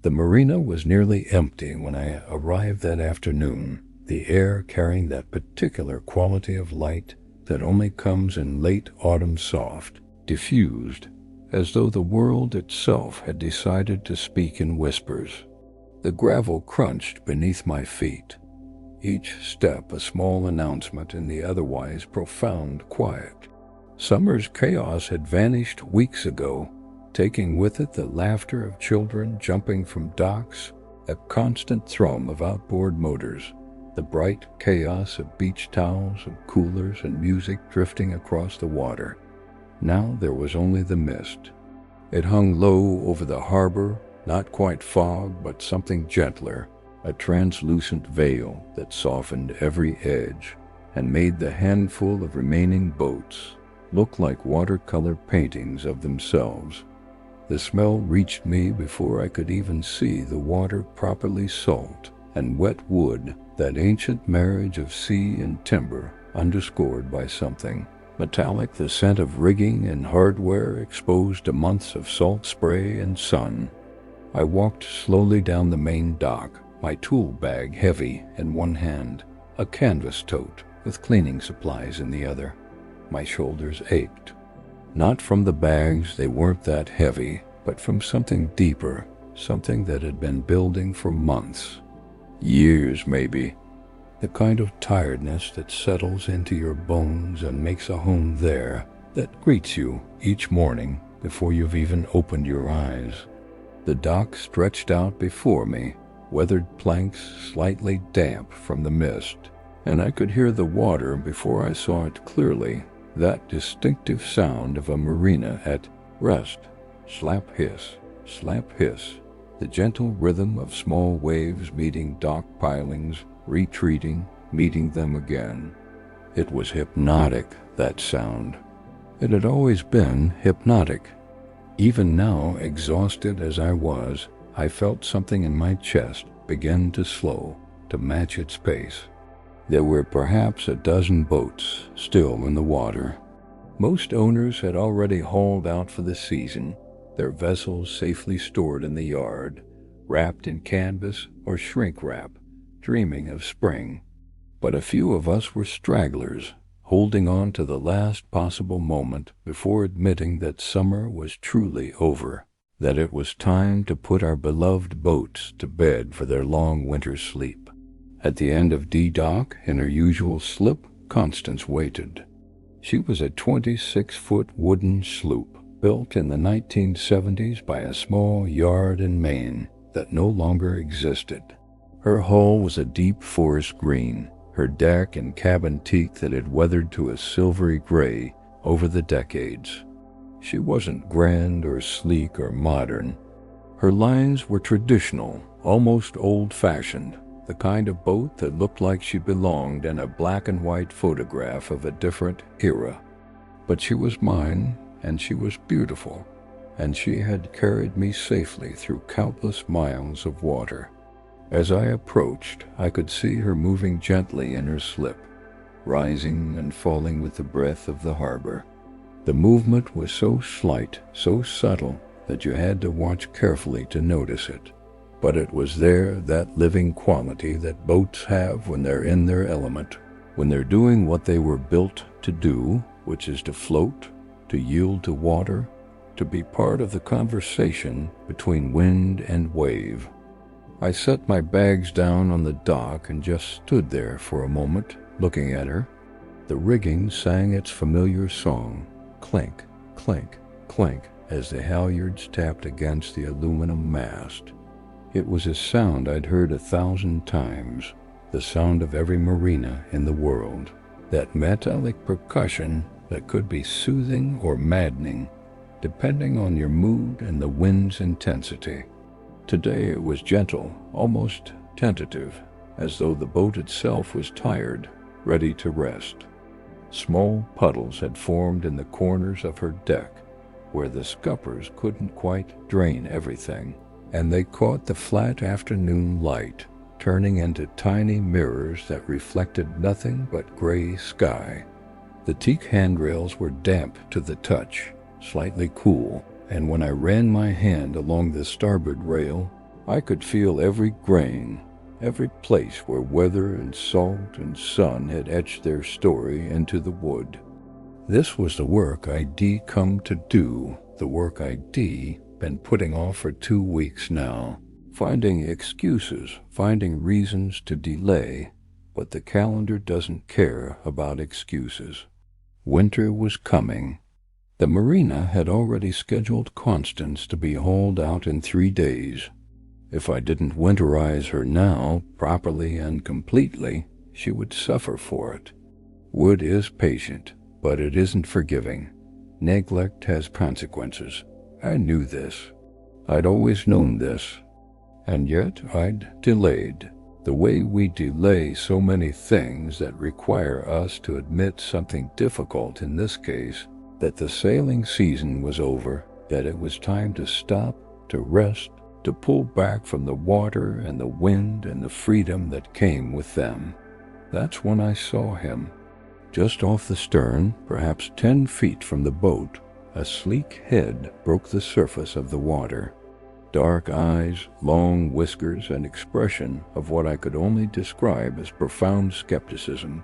The marina was nearly empty when I arrived that afternoon, the air carrying that particular quality of light that only comes in late autumn, soft, diffused, as though the world itself had decided to speak in whispers. The gravel crunched beneath my feet, each step a small announcement in the otherwise profound quiet. Summer's chaos had vanished weeks ago, taking with it the laughter of children jumping from docks, a constant thrum of outboard motors, the bright chaos of beach towels and coolers and music drifting across the water. Now there was only the mist. It hung low over the harbor, not quite fog, but something gentler, a translucent veil that softened every edge and made the handful of remaining boats look like watercolor paintings of themselves. The smell reached me before I could even see the water properly salt and wet wood, that ancient marriage of sea and timber underscored by something metallic, the scent of rigging and hardware exposed to months of salt spray and sun. I walked slowly down the main dock, my tool bag heavy in one hand, a canvas tote with cleaning supplies in the other. My shoulders ached. Not from the bags, they weren't that heavy, but from something deeper, something that had been building for months. Years, maybe. The kind of tiredness that settles into your bones and makes a home there, that greets you each morning before you've even opened your eyes. The dock stretched out before me, weathered planks slightly damp from the mist, and I could hear the water before I saw it clearly, that distinctive sound of a marina at rest. Slap hiss, the gentle rhythm of small waves meeting dock pilings, retreating, meeting them again. It was hypnotic, that sound. It had always been hypnotic. Even now, exhausted as I was, I felt something in my chest begin to slow, to match its pace. There were perhaps a dozen boats still in the water. Most owners had already hauled out for the season, their vessels safely stored in the yard, wrapped in canvas or shrink wrap, dreaming of spring. But a few of us were stragglers, holding on to the last possible moment before admitting that summer was truly over, that it was time to put our beloved boats to bed for their long winter sleep. At the end of D Dock, in her usual slip, Constance waited. She was a 26-foot wooden sloop, built in the 1970s by a small yard in Maine that no longer existed. Her hull was a deep forest green, her deck and cabin teak that had weathered to a silvery gray over the decades. She wasn't grand or sleek or modern. Her lines were traditional, almost old-fashioned, the kind of boat that looked like she belonged in a black and white photograph of a different era. But she was mine, and she was beautiful, and she had carried me safely through countless miles of water. As I approached, I could see her moving gently in her slip, rising and falling with the breath of the harbor. The movement was so slight, so subtle, that you had to watch carefully to notice it. But it was there, that living quality that boats have when they're in their element, when they're doing what they were built to do, which is to float, to yield to water, to be part of the conversation between wind and wave. I set my bags down on the dock and just stood there for a moment, looking at her. The rigging sang its familiar song, clink, clink, clink, as the halyards tapped against the aluminum mast. It was a sound I'd heard 1,000 times, the sound of every marina in the world, that metallic percussion that could be soothing or maddening, depending on your mood and the wind's intensity. Today it was gentle, almost tentative, as though the boat itself was tired, ready to rest. Small puddles had formed in the corners of her deck, where the scuppers couldn't quite drain everything, and they caught the flat afternoon light, turning into tiny mirrors that reflected nothing but gray sky. The teak handrails were damp to the touch, slightly cool, and when I ran my hand along the starboard rail, I could feel every grain, every place where weather and salt and sun had etched their story into the wood. This was the work I'd come to do, the work I'd been putting off for 2 weeks now, finding excuses, finding reasons to delay, but the calendar doesn't care about excuses. Winter was coming. The marina had already scheduled Constance to be hauled out in 3 days. If I didn't winterize her now, properly and completely, she would suffer for it. Wood is patient, but it isn't forgiving. Neglect has consequences. I knew this. I'd always known this. And yet I'd delayed. The way we delay so many things that require us to admit something difficult in this case, that the sailing season was over, that it was time to stop, to rest, to pull back from the water and the wind and the freedom that came with them. That's when I saw him. Just off the stern, perhaps 10 feet from the boat, a sleek head broke the surface of the water. Dark eyes, long whiskers, an expression of what I could only describe as profound skepticism.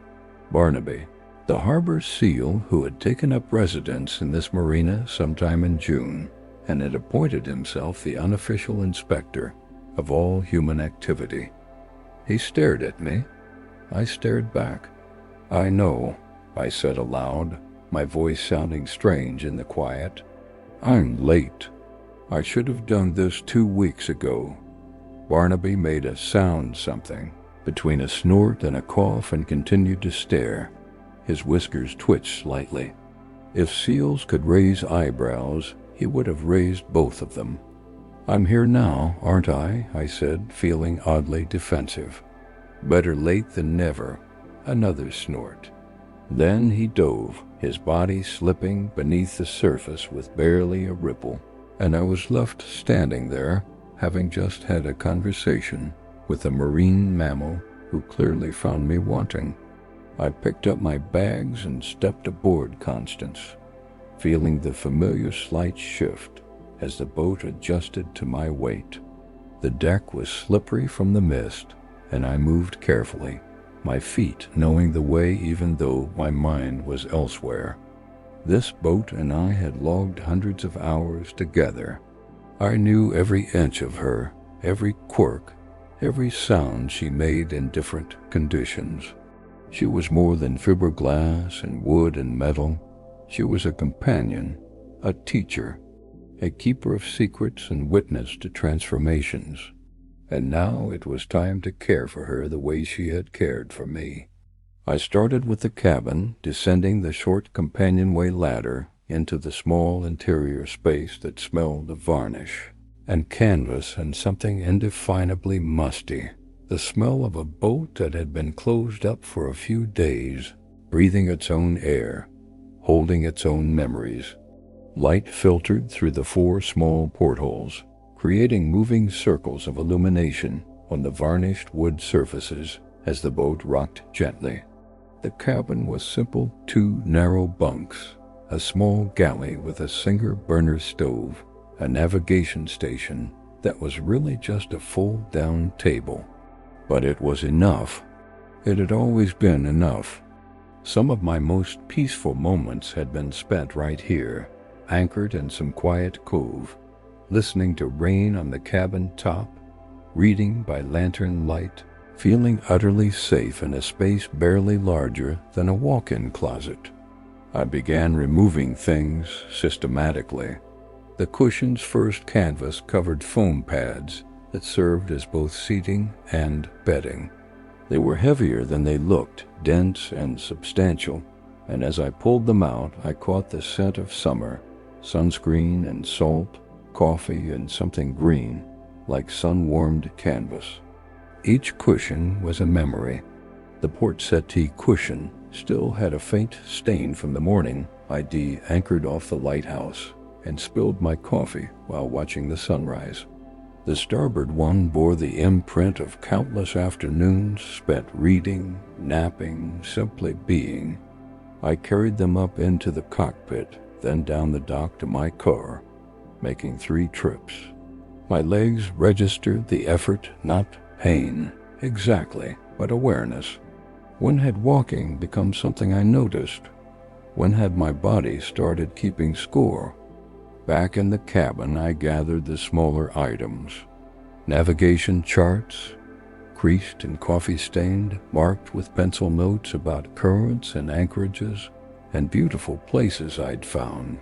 Barnaby, the harbor seal who had taken up residence in this marina sometime in June, and had appointed himself the unofficial inspector of all human activity. He stared at me. I stared back. "I know," I said aloud, my voice sounding strange in the quiet. "I'm late. I should have done this 2 weeks ago." Barnaby made a sound something, between a snort and a cough, and continued to stare. His whiskers twitched slightly. If seals could raise eyebrows, he would have raised both of them. "I'm here now, aren't I?" I said, feeling oddly defensive. "Better late than never." Another snort. Then he dove, his body slipping beneath the surface with barely a ripple, and I was left standing there, having just had a conversation with a marine mammal who clearly found me wanting. I picked up my bags and stepped aboard Constance, feeling the familiar slight shift as the boat adjusted to my weight. The deck was slippery from the mist, and I moved carefully, my feet knowing the way even though my mind was elsewhere. This boat and I had logged hundreds of hours together. I knew every inch of her, every quirk, every sound she made in different conditions. She was more than fiberglass and wood and metal. She was a companion, a teacher, a keeper of secrets and witness to transformations. And now it was time to care for her the way she had cared for me. I started with the cabin, descending the short companionway ladder into the small interior space that smelled of varnish and canvas and something indefinably musty, the smell of a boat that had been closed up for a few days, breathing its own air, holding its own memories. Light filtered through the 4 small portholes, creating moving circles of illumination on the varnished wood surfaces as the boat rocked gently. The cabin was simple 2 narrow bunks, a small galley with a Singer burner stove, a navigation station that was really just a fold-down table. But it was enough. It had always been enough. Some of my most peaceful moments had been spent right here, anchored in some quiet cove, listening to rain on the cabin top, reading by lantern light, feeling utterly safe in a space barely larger than a walk-in closet. I began removing things systematically. The cushion's first canvas-covered foam pads that served as both seating and bedding. They were heavier than they looked, dense and substantial, and as I pulled them out, I caught the scent of summer, sunscreen and salt, coffee and something green, like sun-warmed canvas. Each cushion was a memory. The port settee cushion still had a faint stain from the morning I'd anchored off the lighthouse and spilled my coffee while watching the sunrise. The starboard one bore the imprint of countless afternoons spent reading, napping, simply being. I carried them up into the cockpit, then down the dock to my car, making 3 trips. My legs registered the effort, not pain, exactly, but awareness. When had walking become something I noticed? When had my body started keeping score? Back in the cabin, I gathered the smaller items. Navigation charts, creased and coffee-stained, marked with pencil notes about currents and anchorages, and beautiful places I'd found.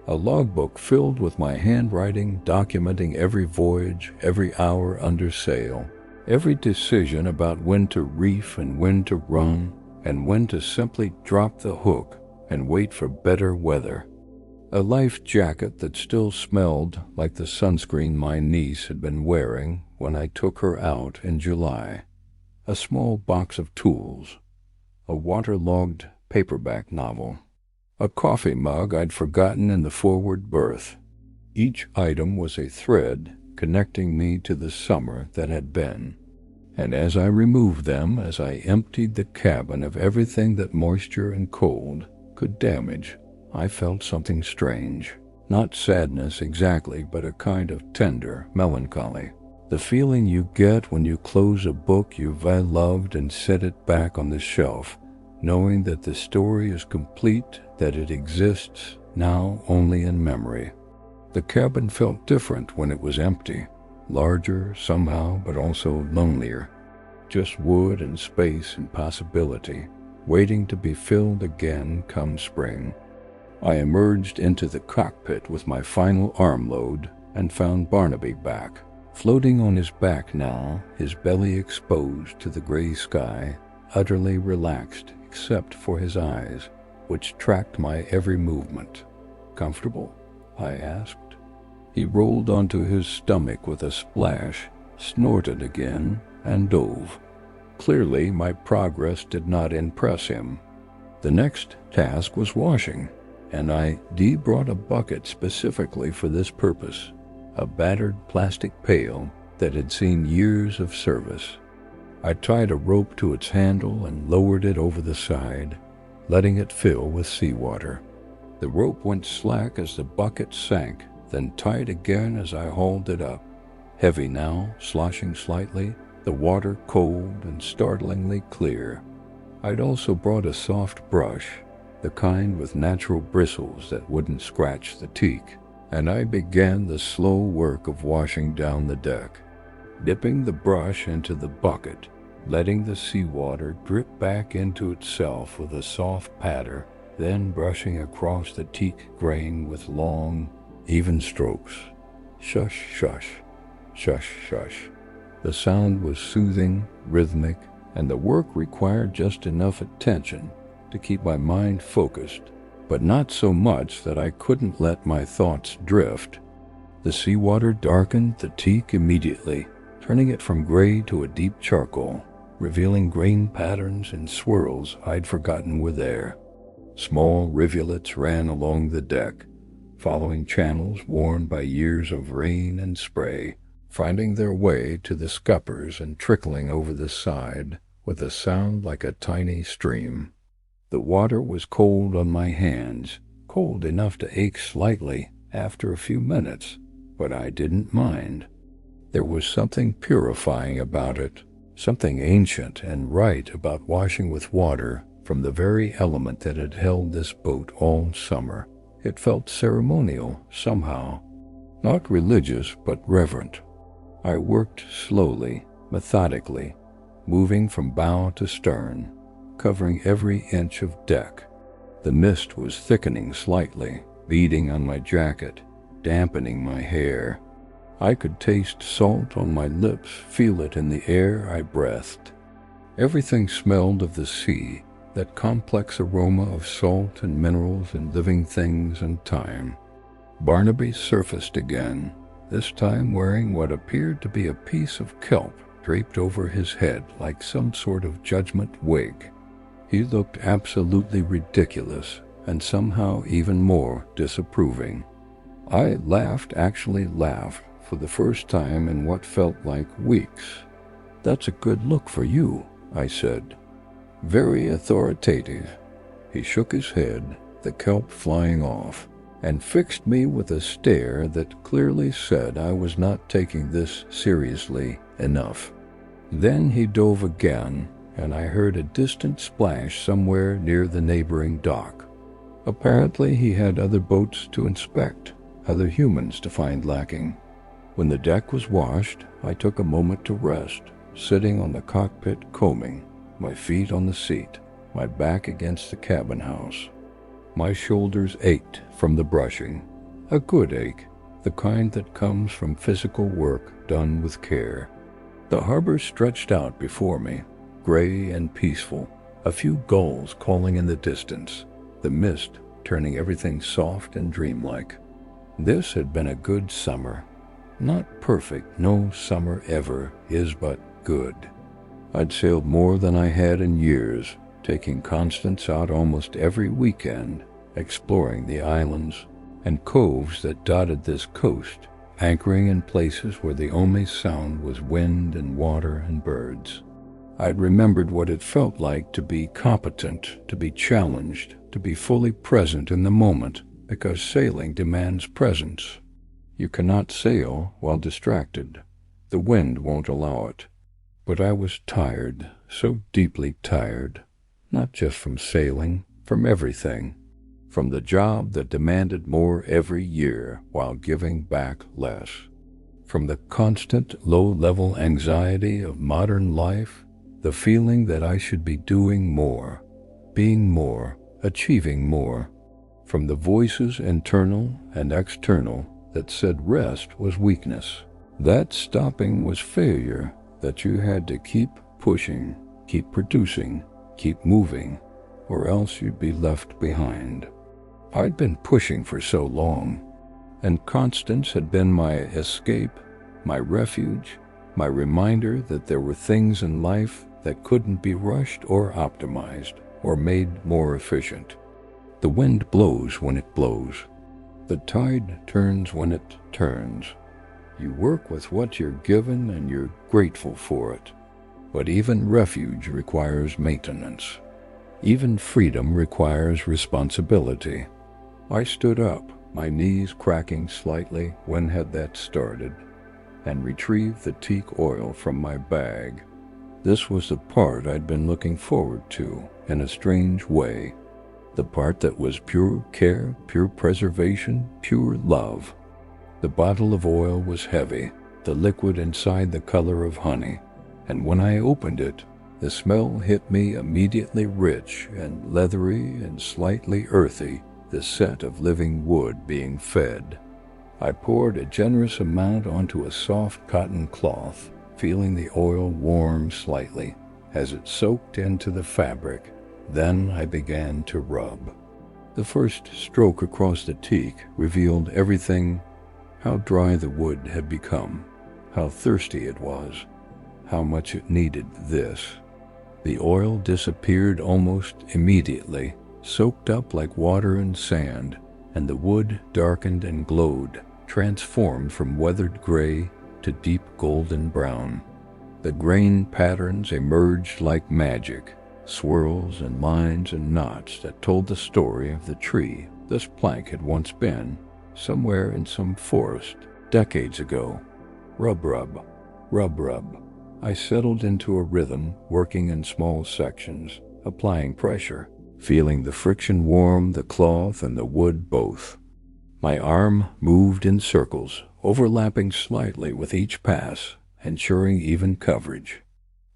A logbook filled with my handwriting, documenting every voyage, every hour under sail, every decision about when to reef and when to run, and when to simply drop the hook and wait for better weather. A life jacket that still smelled like the sunscreen my niece had been wearing when I took her out in July. A small box of tools. A waterlogged paperback novel. A coffee mug I'd forgotten in the forward berth. Each item was a thread connecting me to the summer that had been. And as I removed them, as I emptied the cabin of everything that moisture and cold could damage, I felt something strange. Not sadness exactly, but a kind of tender melancholy. The feeling you get when you close a book you've loved and set it back on the shelf, knowing that the story is complete, that it exists now only in memory. The cabin felt different when it was empty, larger somehow, but also lonelier. Just wood and space and possibility, waiting to be filled again come spring. I emerged into the cockpit with my final armload and found Barnaby back, floating on his back now, his belly exposed to the gray sky, utterly relaxed except for his eyes, which tracked my every movement. "Comfortable?" I asked. He rolled onto his stomach with a splash, snorted again, and dove. Clearly, my progress did not impress him. The next task was washing, and I brought a bucket specifically for this purpose, a battered plastic pail that had seen years of service. I tied a rope to its handle and lowered it over the side, letting it fill with seawater. The rope went slack as the bucket sank, then tight again as I hauled it up. Heavy now, sloshing slightly, the water cold and startlingly clear. I'd also brought a soft brush, the kind with natural bristles that wouldn't scratch the teak, and I began the slow work of washing down the deck, dipping the brush into the bucket, letting the seawater drip back into itself with a soft patter, then brushing across the teak grain with long, even strokes. Shush, shush, shush, shush. The sound was soothing, rhythmic, and the work required just enough attention to keep my mind focused, but not so much that I couldn't let my thoughts drift. The seawater darkened the teak immediately, turning it from gray to a deep charcoal, revealing grain patterns and swirls I'd forgotten were there. Small rivulets ran along the deck, following channels worn by years of rain and spray, finding their way to the scuppers and trickling over the side with a sound like a tiny stream. The water was cold on my hands, cold enough to ache slightly after a few minutes, but I didn't mind. There was something purifying about it, something ancient and right about washing with water from the very element that had held this boat all summer. It felt ceremonial somehow, not religious but reverent. I worked slowly, methodically, moving from bow to stern, covering every inch of deck. The mist was thickening slightly, beading on my jacket, dampening my hair. I could taste salt on my lips, feel it in the air I breathed. Everything smelled of the sea, that complex aroma of salt and minerals and living things and time. Barnaby surfaced again, this time wearing what appeared to be a piece of kelp draped over his head like some sort of judgment wig. He looked absolutely ridiculous and somehow even more disapproving. I actually laughed for the first time in what felt like weeks. "That's a good look for you," I said. "Very authoritative." He shook his head, the kelp flying off, and fixed me with a stare that clearly said I was not taking this seriously enough. Then he dove again, and I heard a distant splash somewhere near the neighboring dock. Apparently he had other boats to inspect, other humans to find lacking. When the deck was washed, I took a moment to rest, sitting on the cockpit combing, my feet on the seat, my back against the cabin house. My shoulders ached from the brushing, a good ache, the kind that comes from physical work done with care. The harbor stretched out before me, gray and peaceful, a few gulls calling in the distance, the mist turning everything soft and dreamlike. This had been a good summer. Not perfect, no summer ever is but good. I'd sailed more than I had in years, taking Constance out almost every weekend, exploring the islands and coves that dotted this coast, anchoring in places where the only sound was wind and water and birds. I'd remembered what it felt like to be competent, to be challenged, to be fully present in the moment, because sailing demands presence. You cannot sail while distracted. The wind won't allow it. But I was tired, so deeply tired, not just from sailing, from everything, from the job that demanded more every year while giving back less, from the constant low-level anxiety of modern life, the feeling that I should be doing more, being more, achieving more, from the voices internal and external that said rest was weakness, that stopping was failure, that you had to keep pushing, keep producing, keep moving, or else you'd be left behind. I'd been pushing for so long, and Constance had been my escape, my refuge, my reminder that there were things in life that couldn't be rushed or optimized or made more efficient. The wind blows when it blows. The tide turns when it turns. You work with what you're given and you're grateful for it. But even refuge requires maintenance. Even freedom requires responsibility. I stood up, my knees cracking slightly when had that started, and retrieved the teak oil from my bag. This was the part I'd been looking forward to in a strange way. The part that was pure care, pure preservation, pure love. The bottle of oil was heavy, the liquid inside the color of honey, and when I opened it, the smell hit me immediately rich and leathery and slightly earthy, the scent of living wood being fed. I poured a generous amount onto a soft cotton cloth, feeling the oil warm slightly as it soaked into the fabric. Then I began to rub. The first stroke across the teak revealed everything: how dry the wood had become, how thirsty it was, how much it needed this. The oil disappeared almost immediately, soaked up like water and sand, and the wood darkened and glowed, transformed from weathered gray to deep golden brown. The grain patterns emerged like magic, swirls and lines and knots that told the story of the tree this plank had once been, somewhere in some forest, decades ago. Rub, rub, rub, rub. I settled into a rhythm, working in small sections, applying pressure, feeling the friction warm the cloth and the wood both. My arm moved in circles, overlapping slightly with each pass, ensuring even coverage.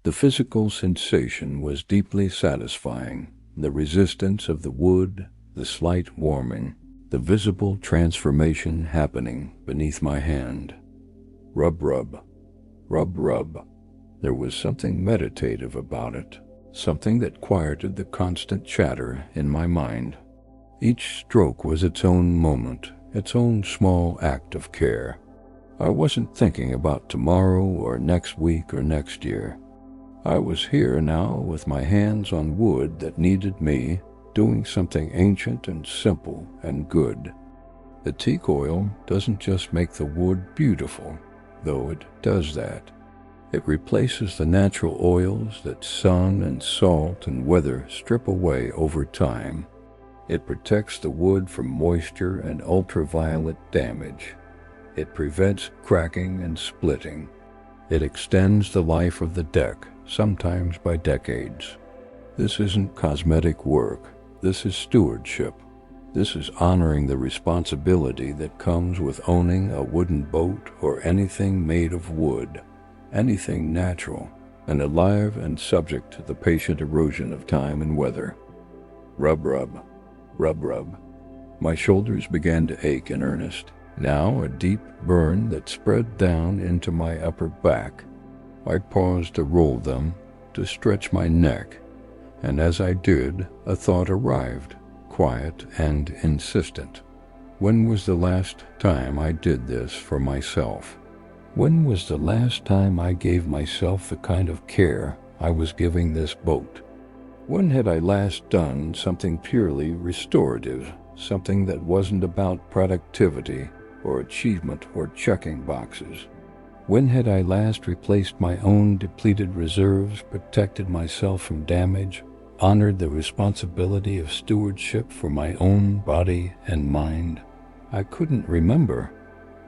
The physical sensation was deeply satisfying, the resistance of the wood, the slight warming, the visible transformation happening beneath my hand. Rub, rub, rub, rub. There was something meditative about it, something that quieted the constant chatter in my mind. Each stroke was its own moment, its own small act of care. I wasn't thinking about tomorrow or next week or next year. I was here now with my hands on wood that needed me, doing something ancient and simple and good. The teak oil doesn't just make the wood beautiful, though it does that. It replaces the natural oils that sun and salt and weather strip away over time. It protects the wood from moisture and ultraviolet damage. It prevents cracking and splitting. It extends the life of the deck, sometimes by decades. This isn't cosmetic work. This is stewardship. This is honoring the responsibility that comes with owning a wooden boat or anything made of wood, anything natural and alive and subject to the patient erosion of time and weather. Rub, rub, rub, rub. My shoulders began to ache in earnest. Now a deep burn that spread down into my upper back. I paused to roll them, to stretch my neck, and as I did, a thought arrived, quiet and insistent. When was the last time I did this for myself? When was the last time I gave myself the kind of care I was giving this boat? When had I last done something purely restorative, something that wasn't about productivity or achievement or checking boxes? When had I last replaced my own depleted reserves, protected myself from damage, honored the responsibility of stewardship for my own body and mind? I couldn't remember.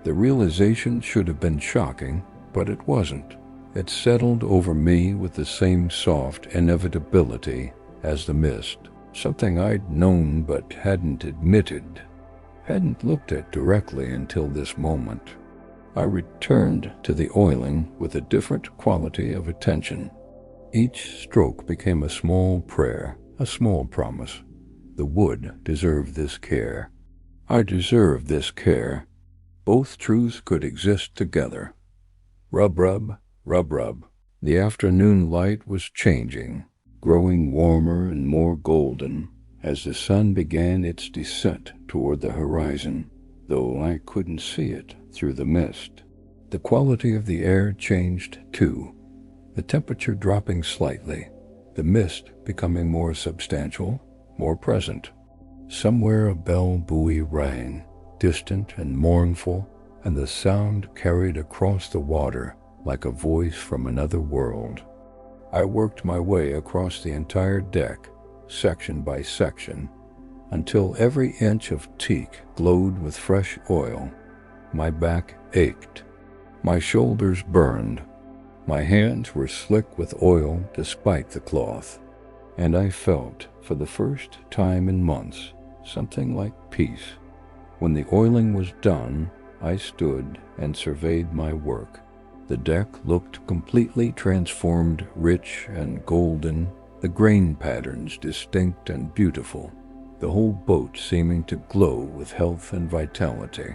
The realization should have been shocking, but it wasn't. It settled over me with the same soft inevitability as the mist, something I'd known but hadn't admitted, hadn't looked at directly until this moment. I returned to the oiling with a different quality of attention. Each stroke became a small prayer, a small promise. The wood deserved this care. I deserved this care. Both truths could exist together. Rub, rub, rub, rub. The afternoon light was changing, growing warmer and more golden as the sun began its descent toward the horizon, though I couldn't see it through the mist. The quality of the air changed too, the temperature dropping slightly, the mist becoming more substantial, more present. Somewhere a bell buoy rang, distant and mournful, and the sound carried across the water like a voice from another world. I worked my way across the entire deck, section by section, until every inch of teak glowed with fresh oil. My back ached. My shoulders burned. My hands were slick with oil despite the cloth, and I felt, for the first time in months, something like peace. When the oiling was done, I stood and surveyed my work. The deck looked completely transformed, rich and golden, the grain patterns distinct and beautiful, the whole boat seeming to glow with health and vitality.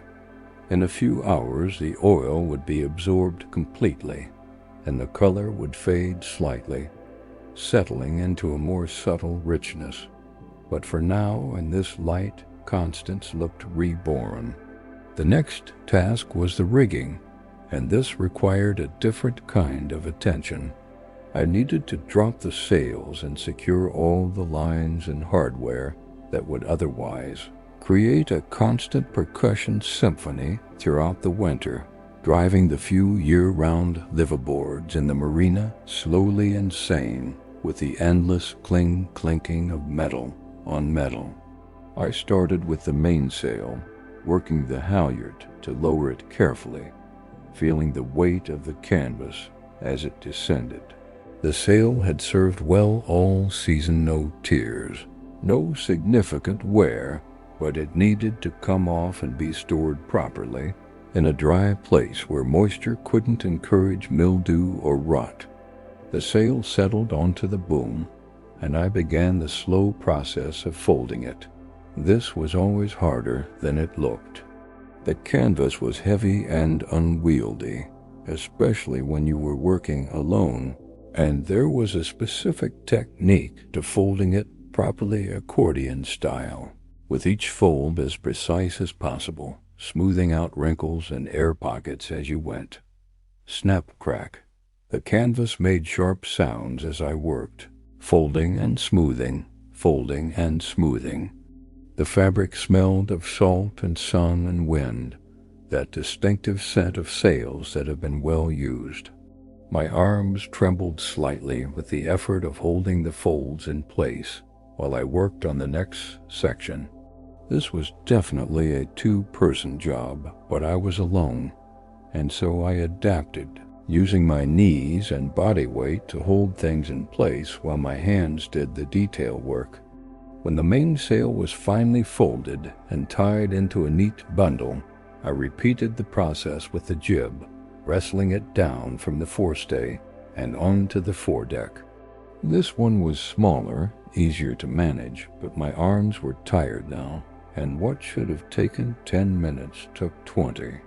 In a few hours, the oil would be absorbed completely, and the color would fade slightly, settling into a more subtle richness. But for now, in this light, Constance looked reborn. The next task was the rigging, and this required a different kind of attention. I needed to drop the sails and secure all the lines and hardware that would otherwise create a constant percussion symphony throughout the winter, driving the few year-round liveaboards in the marina slowly insane with the endless clinking of metal on metal. I started with the mainsail, working the halyard to lower it carefully, feeling the weight of the canvas as it descended. The sail had served well all season, no tears, no significant wear, but it needed to come off and be stored properly in a dry place where moisture couldn't encourage mildew or rot. The sail settled onto the boom, and I began the slow process of folding it. This was always harder than it looked. The canvas was heavy and unwieldy, especially when you were working alone, and there was a specific technique to folding it properly, accordion style, with each fold as precise as possible, smoothing out wrinkles and air pockets as you went. Snap crack. The canvas made sharp sounds as I worked, folding and smoothing, folding and smoothing. The fabric smelled of salt and sun and wind, that distinctive scent of sails that have been well used. My arms trembled slightly with the effort of holding the folds in place, while I worked on the next section. This was definitely a two-person job, but I was alone, and so I adapted, using my knees and body weight to hold things in place while my hands did the detail work. When the mainsail was finally folded and tied into a neat bundle, I repeated the process with the jib, wrestling it down from the forestay and onto the foredeck. This one was smaller, easier to manage, but my arms were tired now, and what should have taken 10 minutes took 20.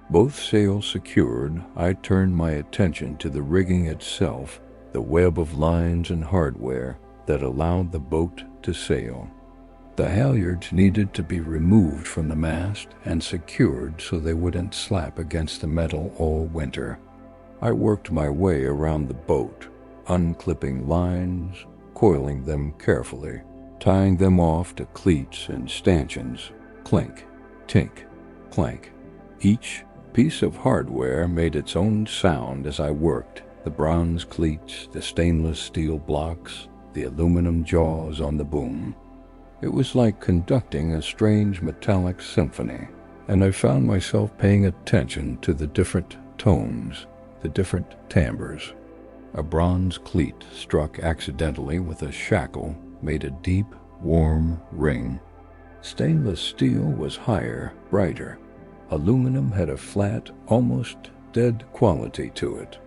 Both sails secured, I turned my attention to the rigging itself, the web of lines and hardware that allowed the boat to sail. The halyards needed to be removed from the mast and secured so they wouldn't slap against the metal all winter. I worked my way around the boat, unclipping lines, coiling them carefully, tying them off to cleats and stanchions, clink, tink, clank. Each piece of hardware made its own sound as I worked, the bronze cleats, the stainless steel blocks, the aluminum jaws on the boom. It was like conducting a strange metallic symphony, and I found myself paying attention to the different tones, the different timbres. A bronze cleat struck accidentally with a shackle made a deep, warm ring. Stainless steel was higher, brighter. Aluminum had a flat, almost dead quality to it.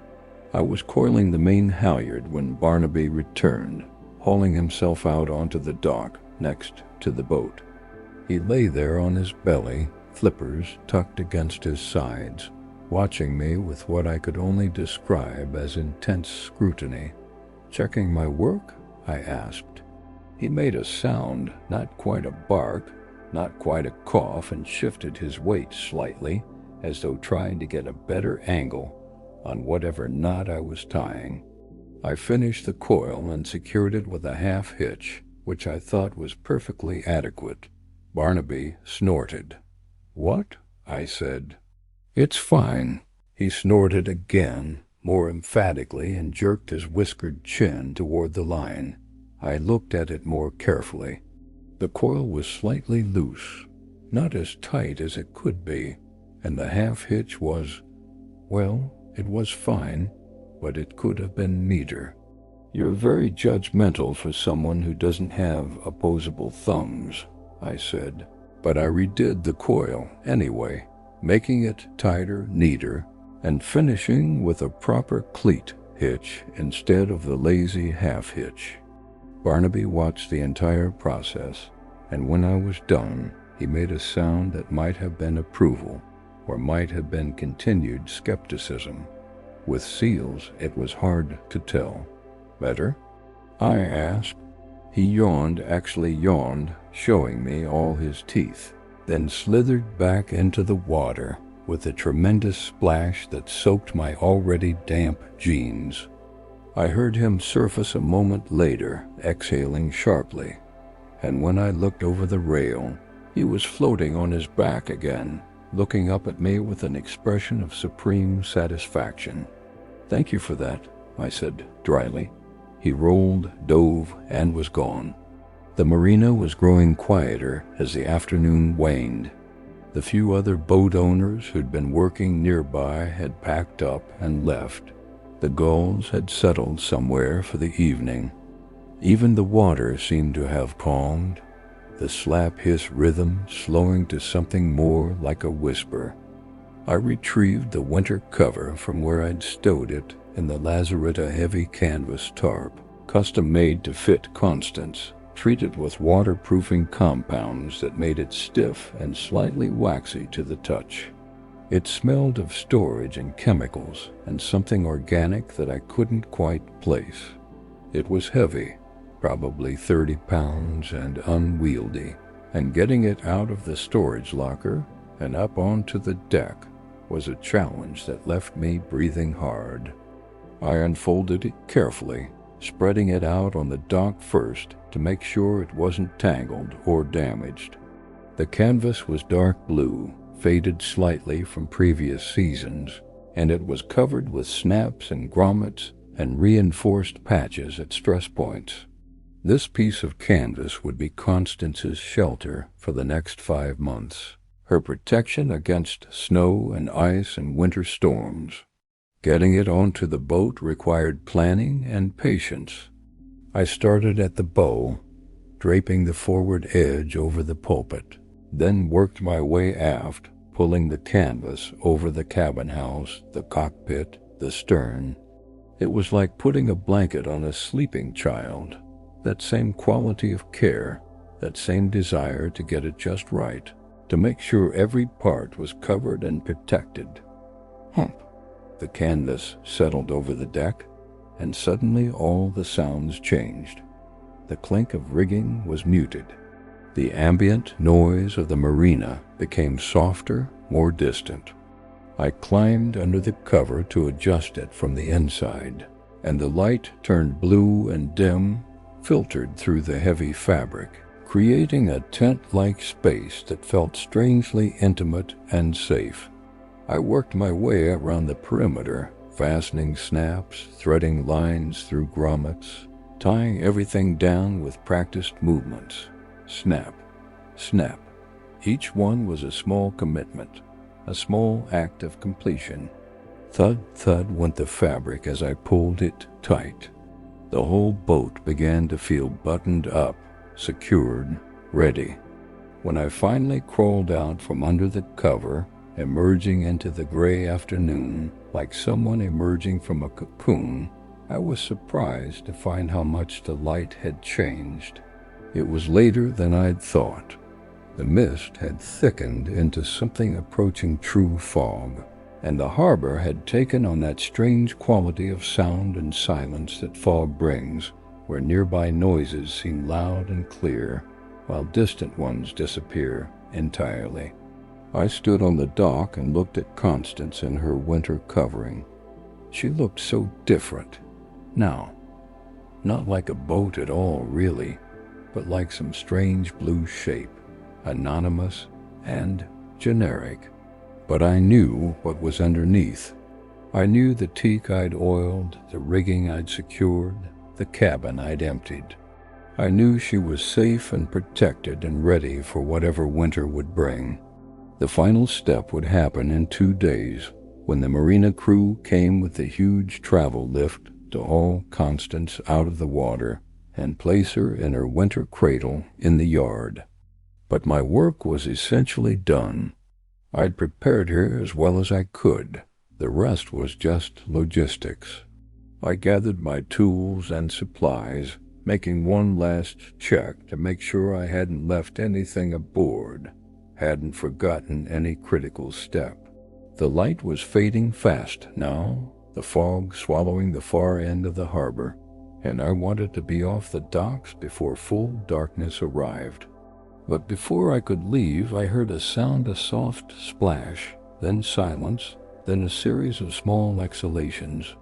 I was coiling the main halyard when Barnaby returned, hauling himself out onto the dock next to the boat. He lay there on his belly, flippers tucked against his sides, watching me with what I could only describe as intense scrutiny. "Checking my work?" I asked. He made a sound, not quite a bark, not quite a cough, and shifted his weight slightly, as though trying to get a better angle on whatever knot I was tying. I finished the coil and secured it with a half hitch, which I thought was perfectly adequate. Barnaby snorted. "What?" I said. "It's fine." He snorted again, more emphatically, and jerked his whiskered chin toward the line. I looked at it more carefully. The coil was slightly loose, not as tight as it could be, and the half hitch was, well, it was fine, but it could have been neater. "You're very judgmental for someone who doesn't have opposable thumbs," I said, but I redid the coil anyway, making it tighter, neater, and finishing with a proper cleat hitch instead of the lazy half hitch. Barnaby watched the entire process, and when I was done, he made a sound that might have been approval, or might have been continued skepticism. With seals, it was hard to tell. "Better?" I asked. He yawned, showing me all his teeth, then slithered back into the water with a tremendous splash that soaked my already damp jeans. I heard him surface a moment later, exhaling sharply, and when I looked over the rail, he was floating on his back again, looking up at me with an expression of supreme satisfaction. "Thank you for that," I said dryly. He rolled, dove, and was gone. The marina was growing quieter as the afternoon waned. The few other boat owners who'd been working nearby had packed up and left. The gulls had settled somewhere for the evening. Even the water seemed to have calmed, the slap-hiss rhythm slowing to something more like a whisper. I retrieved the winter cover from where I'd stowed it in the lazaretta heavy canvas tarp, custom-made to fit Constance, treated with waterproofing compounds that made it stiff and slightly waxy to the touch. It smelled of storage and chemicals and something organic that I couldn't quite place. It was heavy, probably 30 pounds, and unwieldy, and getting it out of the storage locker and up onto the deck was a challenge that left me breathing hard. I unfolded it carefully, spreading it out on the dock first to make sure it wasn't tangled or damaged. The canvas was dark blue, faded slightly from previous seasons, and it was covered with snaps and grommets and reinforced patches at stress points. This piece of canvas would be Constance's shelter for the next 5 months, her protection against snow and ice and winter storms. Getting it onto the boat required planning and patience. I started at the bow, draping the forward edge over the pulpit, then worked my way aft, pulling the canvas over the cabin house, the cockpit, the stern. It was like putting a blanket on a sleeping child. That same quality of care, that same desire to get it just right, to make sure every part was covered and protected. Hump! The canvas settled over the deck, and suddenly all the sounds changed. The clink of rigging was muted. The ambient noise of the marina became softer, more distant. I climbed under the cover to adjust it from the inside, and the light turned blue and dim, filtered through the heavy fabric, creating a tent-like space that felt strangely intimate and safe. I worked my way around the perimeter, fastening snaps, threading lines through grommets, tying everything down with practiced movements. Snap, snap. Each one was a small commitment, a small act of completion. Thud, thud went the fabric as I pulled it tight. The whole boat began to feel buttoned up, secured, ready. When I finally crawled out from under the cover, emerging into the gray afternoon, like someone emerging from a cocoon, I was surprised to find how much the light had changed. It was later than I'd thought. The mist had thickened into something approaching true fog, and the harbor had taken on that strange quality of sound and silence that fog brings, where nearby noises seem loud and clear, while distant ones disappear entirely. I stood on the dock and looked at Constance in her winter covering. She looked so different now. Not like a boat at all, really, but like some strange blue shape, anonymous and generic. But I knew what was underneath. I knew the teak I'd oiled, the rigging I'd secured, the cabin I'd emptied. I knew she was safe and protected and ready for whatever winter would bring. The final step would happen in 2 days, when the marina crew came with the huge travel lift to haul Constance out of the water and place her in her winter cradle in the yard. But my work was essentially done. I'd prepared her as well as I could. The rest was just logistics. I gathered my tools and supplies, making one last check to make sure I hadn't left anything aboard, hadn't forgotten any critical step. The light was fading fast now, the fog swallowing the far end of the harbor, and I wanted to be off the docks before full darkness arrived. But before I could leave, I heard a soft splash, then silence, then a series of small exhalations.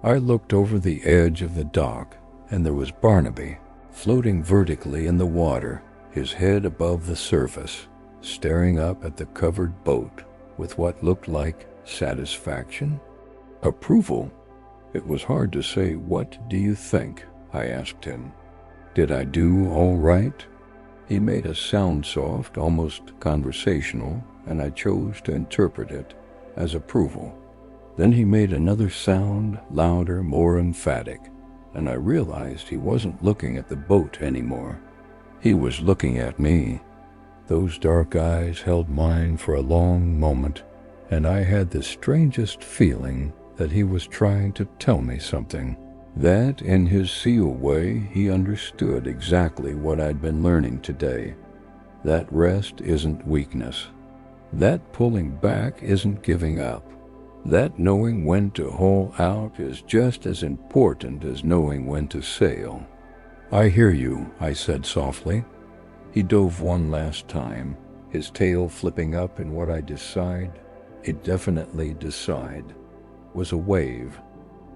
I looked over the edge of the dock, and there was Barnaby, floating vertically in the water, his head above the surface, staring up at the covered boat with what looked like satisfaction, approval. It was hard to say. "What do you think?" I asked him. "Did I do all right?" He made a sound soft, almost conversational, and I chose to interpret it as approval. Then he made another sound, louder, more emphatic, and I realized he wasn't looking at the boat anymore. He was looking at me. Those dark eyes held mine for a long moment, and I had the strangest feeling that he was trying to tell me something. That, in his seal way, he understood exactly what I'd been learning today. That rest isn't weakness. That pulling back isn't giving up. That knowing when to haul out is just as important as knowing when to sail. "I hear you," I said softly. He dove one last time, his tail flipping up in what I definitely decide, was a wave,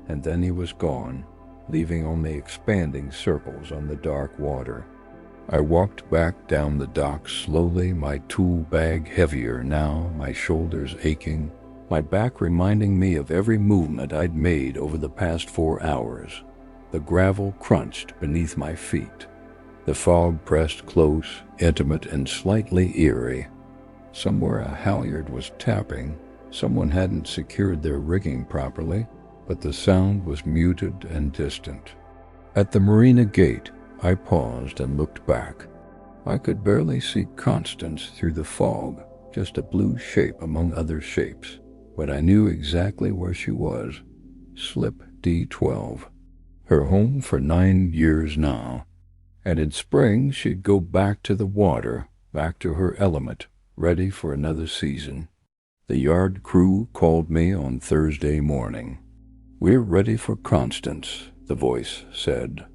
and then he was gone, leaving only expanding circles on the dark water. I walked back down the dock slowly, my tool bag heavier now, my shoulders aching, my back reminding me of every movement I'd made over the past 4 hours. The gravel crunched beneath my feet. The fog pressed close, intimate, and slightly eerie. Somewhere a halyard was tapping. Someone hadn't secured their rigging properly, but the sound was muted and distant. At the marina gate, I paused and looked back. I could barely see Constance through the fog, just a blue shape among other shapes, but I knew exactly where she was. Slip D12. Her home for 9 years now. And in spring she'd go back to the water, back to her element, ready for another season. The yard crew called me on Thursday morning. "We're ready for Constance," the voice said.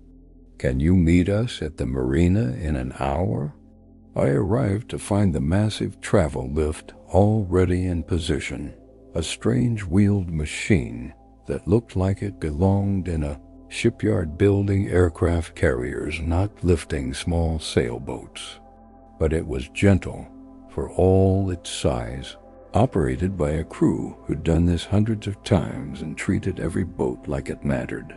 "Can you meet us at the marina in an hour?" I arrived to find the massive travel lift already in position, a strange wheeled machine that looked like it belonged in a shipyard building aircraft carriers, not lifting small sailboats. But it was gentle for all its size, operated by a crew who'd done this hundreds of times and treated every boat like it mattered.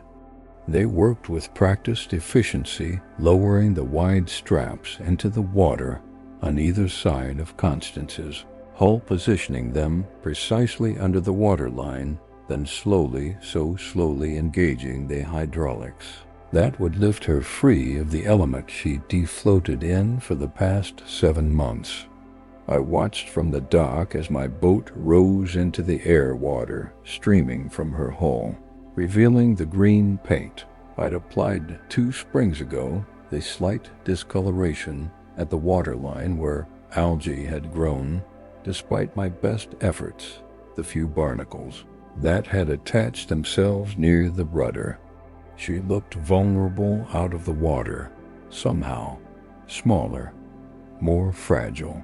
They worked with practiced efficiency, lowering the wide straps into the water on either side of Constance's, hull positioning them precisely under the waterline, then so slowly engaging the hydraulics. That would lift her free of the element she defloated in for the past 7 months. I watched from the dock as my boat rose into the air water streaming from her hull, revealing the green paint I'd applied 2 springs ago, the slight discoloration at the waterline where algae had grown, despite my best efforts, the few barnacles that had attached themselves near the rudder. She looked vulnerable out of the water, somehow, smaller, more fragile.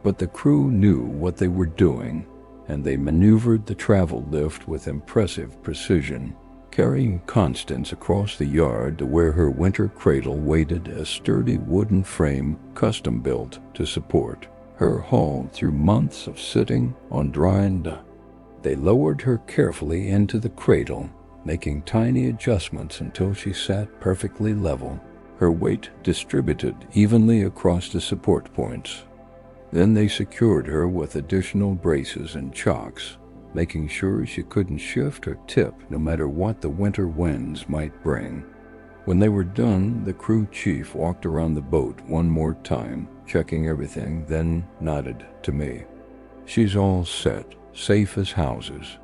But the crew knew what they were doing, and they maneuvered the travel lift with impressive precision, carrying Constance across the yard to where her winter cradle waited, a sturdy wooden frame custom-built to support her haul through months of sitting on dry and They lowered her carefully into the cradle, making tiny adjustments until she sat perfectly level, her weight distributed evenly across the support points. Then they secured her with additional braces and chocks, making sure she couldn't shift or tip no matter what the winter winds might bring. When they were done, the crew chief walked around the boat one more time, checking everything, then nodded to me. "She's all set. Safe as houses.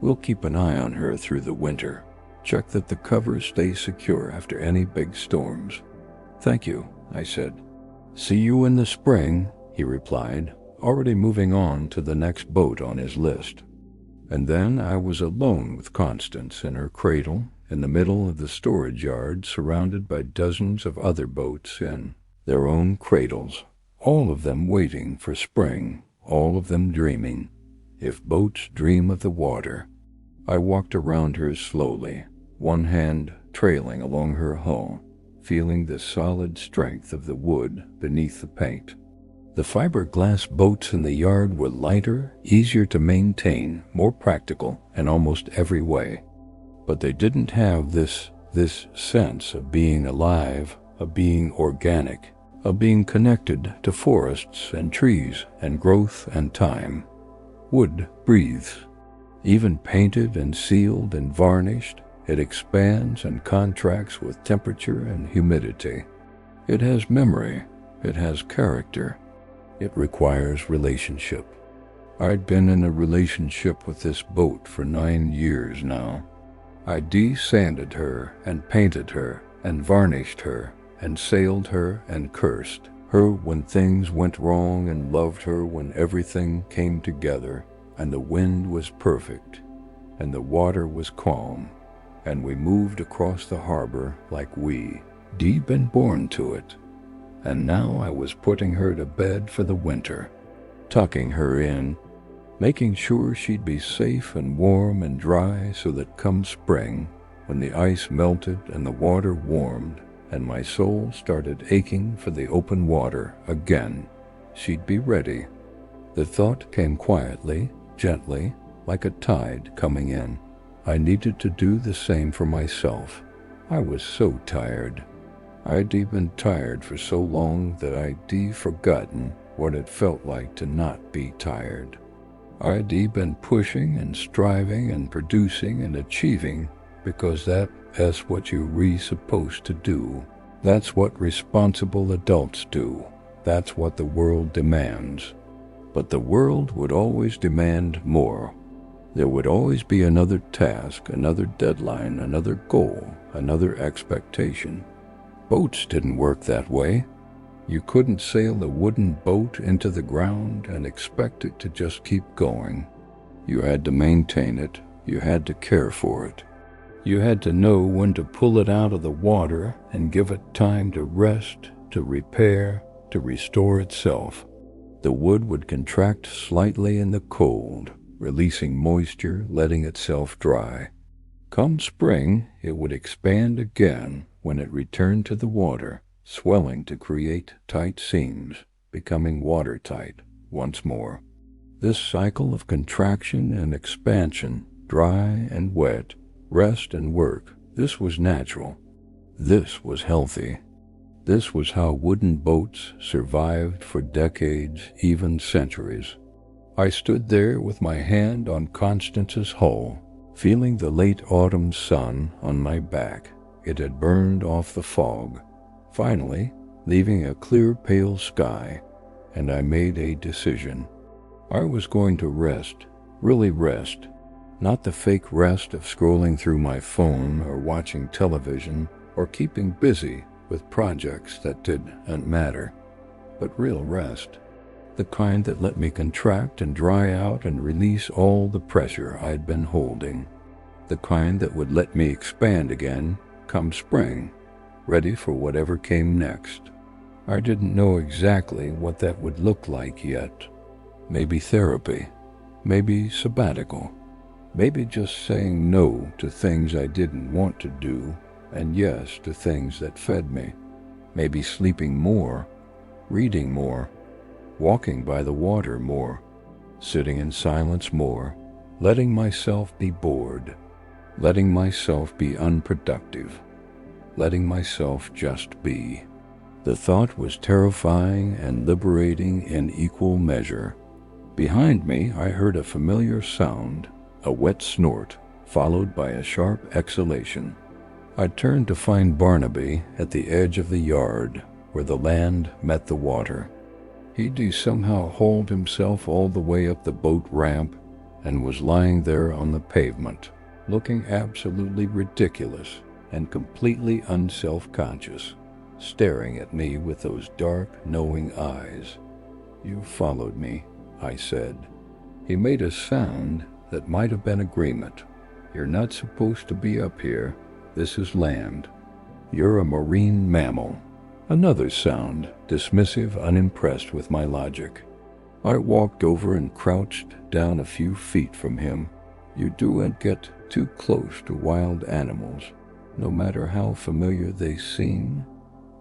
We'll keep an eye on her through the winter. Check that the covers stay secure after any big storms." "Thank you," I said. "See you in the spring," he replied, already moving on to the next boat on his list. And then I was alone with Constance in her cradle, in the middle of the storage yard, surrounded by dozens of other boats in their own cradles, all of them waiting for spring, all of them dreaming. If boats dream of the water. I walked around her slowly, one hand trailing along her hull, feeling the solid strength of the wood beneath the paint. The fiberglass boats in the yard were lighter, easier to maintain, more practical in almost every way. But they didn't have this sense of being alive, of being organic, of being connected to forests and trees and growth and time. Wood breathes. Even painted and sealed and varnished, it expands and contracts with temperature and humidity. It has memory. It has character. It requires relationship. I'd been in a relationship with this boat for 9 years now. I de-sanded her and painted her and varnished her and sailed her and cursed her when things went wrong, and loved her when everything came together and the wind was perfect and the water was calm, and we moved across the harbor like we, deep and born to it. And now I was putting her to bed for the winter, tucking her in, making sure she'd be safe and warm and dry so that come spring, when the ice melted and the water warmed, and my soul started aching for the open water again, she'd be ready. The thought came quietly, gently, like a tide coming in. I needed to do the same for myself. I was so tired. I'd been tired for so long that I'd forgotten what it felt like to not be tired. I'd been pushing and striving and producing and achieving because that's what you're supposed to do. That's what responsible adults do. That's what the world demands. But the world would always demand more. There would always be another task, another deadline, another goal, another expectation. Boats didn't work that way. You couldn't sail a wooden boat into the ground and expect it to just keep going. You had to maintain it. You had to care for it. You had to know when to pull it out of the water and give it time to rest, to repair, to restore itself. The wood would contract slightly in the cold, releasing moisture, letting itself dry. Come spring, it would expand again when it returned to the water, swelling to create tight seams, becoming watertight once more. This cycle of contraction and expansion, dry and wet, rest and work, this was natural. This was healthy. This was how wooden boats survived for decades, even centuries. I stood there with my hand on Constance's hull, feeling the late autumn sun on my back. It had burned off the fog, finally leaving a clear, pale sky, and I made a decision. I was going to rest, really rest, not the fake rest of scrolling through my phone or watching television or keeping busy with projects that didn't matter, but real rest, the kind that let me contract and dry out and release all the pressure I'd been holding, the kind that would let me expand again come spring, ready for whatever came next. I didn't know exactly what that would look like yet. Maybe therapy, maybe sabbatical, maybe just saying no to things I didn't want to do and yes to things that fed me. Maybe sleeping more, reading more, walking by the water more, sitting in silence more, letting myself be bored, letting myself be unproductive, letting myself just be. The thought was terrifying and liberating in equal measure. Behind me, I heard a familiar sound, a wet snort, followed by a sharp exhalation. I turned to find Barnaby at the edge of the yard, where the land met the water. He'd somehow hauled himself all the way up the boat ramp and was lying there on the pavement, looking absolutely ridiculous and completely unself-conscious, staring at me with those dark, knowing eyes. "You followed me," I said. He made a sound that might have been agreement. "You're not supposed to be up here. This is land. You're a marine mammal." Another sound, dismissive, unimpressed with my logic. I walked over and crouched down a few feet from him. "You don't get too close to wild animals, no matter how familiar they seem."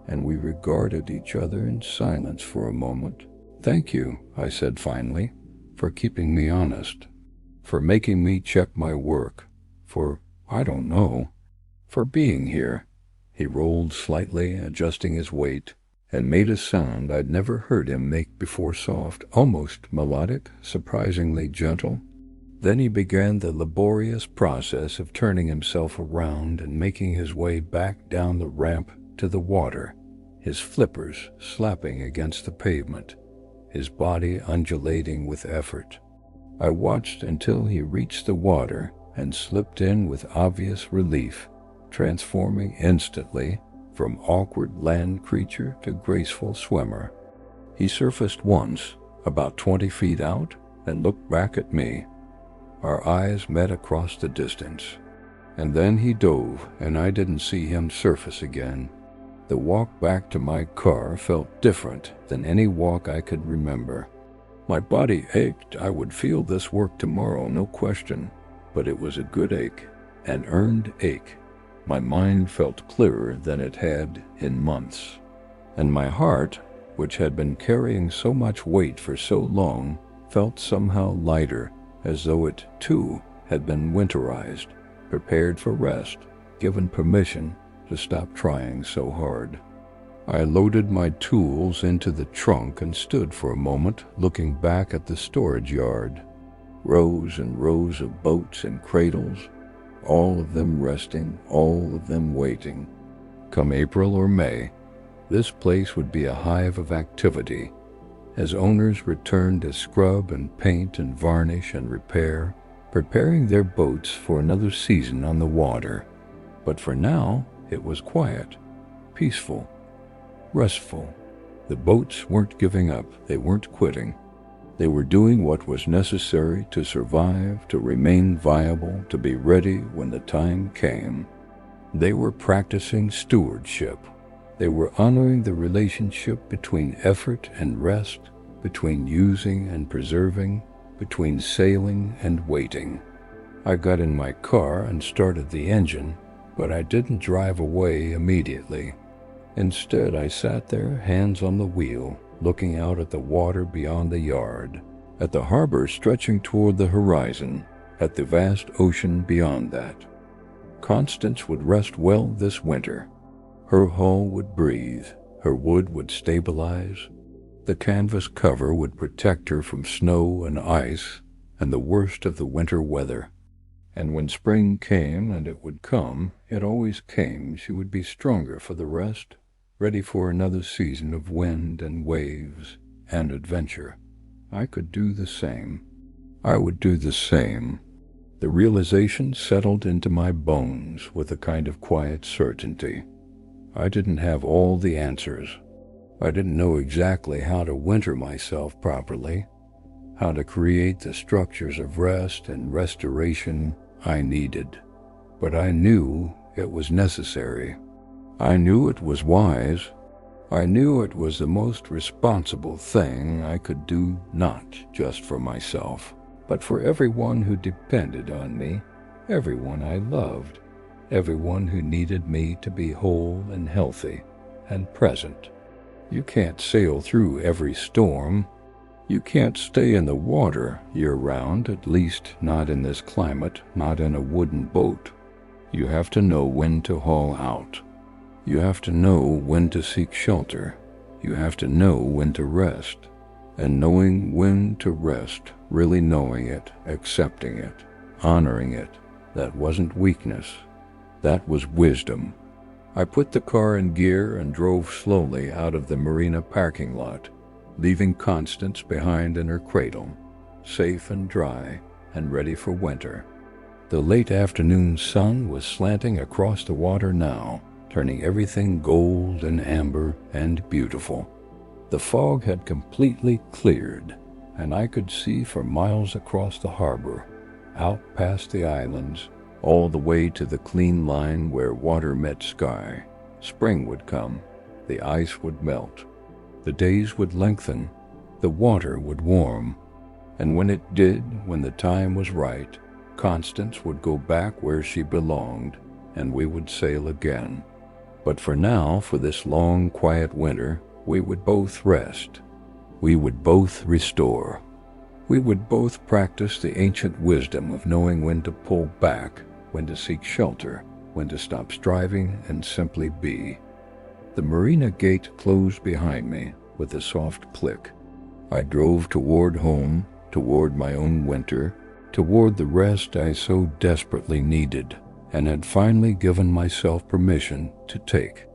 And we regarded each other in silence for a moment. "Thank you," I said finally, "for keeping me honest, for making me check my work, for, I don't know, for being here." He rolled slightly, adjusting his weight, and made a sound I'd never heard him make before, soft, almost melodic, surprisingly gentle. Then he began the laborious process of turning himself around and making his way back down the ramp to the water, his flippers slapping against the pavement, his body undulating with effort. I watched until he reached the water and slipped in with obvious relief, transforming instantly from awkward land creature to graceful swimmer. He surfaced once, about 20 feet out, and looked back at me. Our eyes met across the distance, and then he dove, and I didn't see him surface again. The walk back to my car felt different than any walk I could remember. My body ached. I would feel this work tomorrow, no question, but it was a good ache, an earned ache. My mind felt clearer than it had in months, and my heart, which had been carrying so much weight for so long, felt somehow lighter, as though it, too, had been winterized, prepared for rest, given permission to stop trying so hard. I loaded my tools into the trunk and stood for a moment looking back at the storage yard. Rows and rows of boats and cradles, all of them resting, all of them waiting. Come April or May, this place would be a hive of activity as owners returned to scrub and paint and varnish and repair, preparing their boats for another season on the water. But for now, it was quiet, peaceful, restful. The boats weren't giving up, they weren't quitting. They were doing what was necessary to survive, to remain viable, to be ready when the time came. They were practicing stewardship. They were honoring the relationship between effort and rest, between using and preserving, between sailing and waiting. I got in my car and started the engine, but I didn't drive away immediately. Instead, I sat there, hands on the wheel, looking out at the water beyond the yard, at the harbor stretching toward the horizon, at the vast ocean beyond that. Constance would rest well this winter. Her hull would breathe, her wood would stabilize, the canvas cover would protect her from snow and ice and the worst of the winter weather. And when spring came, and it would come, it always came, she would be stronger for the rest, ready for another season of wind and waves and adventure. I could do the same. I would do the same. The realization settled into my bones with a kind of quiet certainty. I didn't have all the answers. I didn't know exactly how to winter myself properly, how to create the structures of rest and restoration I needed. But I knew it was necessary. I knew it was wise. I knew it was the most responsible thing I could do, not just for myself, but for everyone who depended on me, everyone I loved, everyone who needed me to be whole and healthy and present. You can't sail through every storm. You can't stay in the water year-round, at least not in this climate, not in a wooden boat. You have to know when to haul out. You have to know when to seek shelter. You have to know when to rest. And knowing when to rest, really knowing it, accepting it, honoring it, that wasn't weakness. That was wisdom. I put the car in gear and drove slowly out of the marina parking lot, leaving Constance behind in her cradle, safe and dry and ready for winter. The late afternoon sun was slanting across the water now, turning everything gold and amber and beautiful. The fog had completely cleared, and I could see for miles across the harbor, out past the islands, all the way to the clean line where water met sky. Spring would come, the ice would melt, the days would lengthen, the water would warm, and when it did, when the time was right, Constance would go back where she belonged, and we would sail again. But for now, for this long, quiet winter, we would both rest. We would both restore. We would both practice the ancient wisdom of knowing when to pull back, when to seek shelter, when to stop striving and simply be. The marina gate closed behind me with a soft click. I drove toward home, toward my own winter, toward the rest I so desperately needed, and had finally given myself permission to take.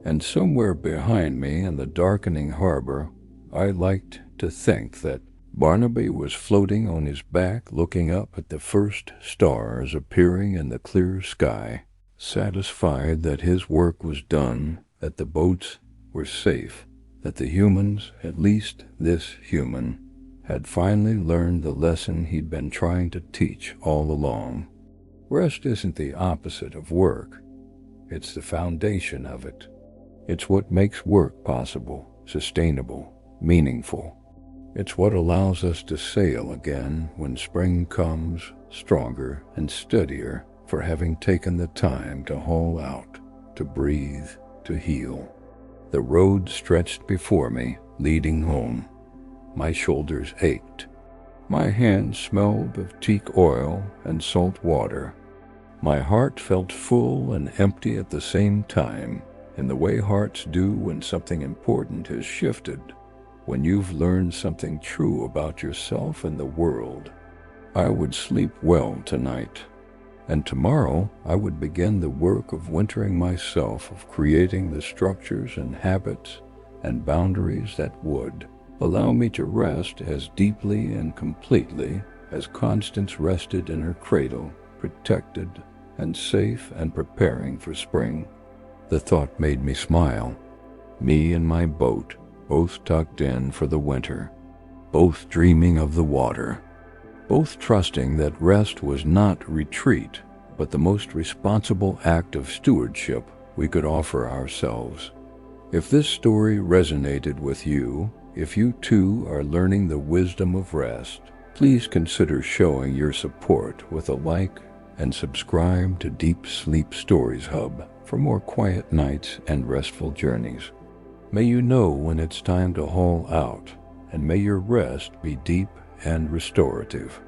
And somewhere behind me in the darkening harbor, I liked to think that Barnaby was floating on his back looking up at the first stars appearing in the clear sky, satisfied that his work was done, that the boats were safe, that the humans, at least this human, had finally learned the lesson he'd been trying to teach all along. Rest isn't the opposite of work. It's the foundation of it. It's what makes work possible, sustainable, meaningful. It's what allows us to sail again when spring comes, stronger and steadier for having taken the time to haul out, to breathe, to heal. The road stretched before me, leading home. My shoulders ached. My hands smelled of teak oil and salt water. My heart felt full and empty at the same time, in the way hearts do when something important has shifted, when you've learned something true about yourself and the world. I would sleep well tonight, and tomorrow I would begin the work of wintering myself, of creating the structures and habits and boundaries that would allow me to rest as deeply and completely as Constance rested in her cradle, protected and safe and preparing for spring. The thought made me smile. Me and my boat, both tucked in for the winter, both dreaming of the water, both trusting that rest was not retreat, but the most responsible act of stewardship we could offer ourselves. If this story resonated with you, if you too are learning the wisdom of rest, please consider showing your support with a like and subscribe to Deep Sleep Stories Hub for more quiet nights and restful journeys. May you know when it's time to haul out, and may your rest be deep and restorative.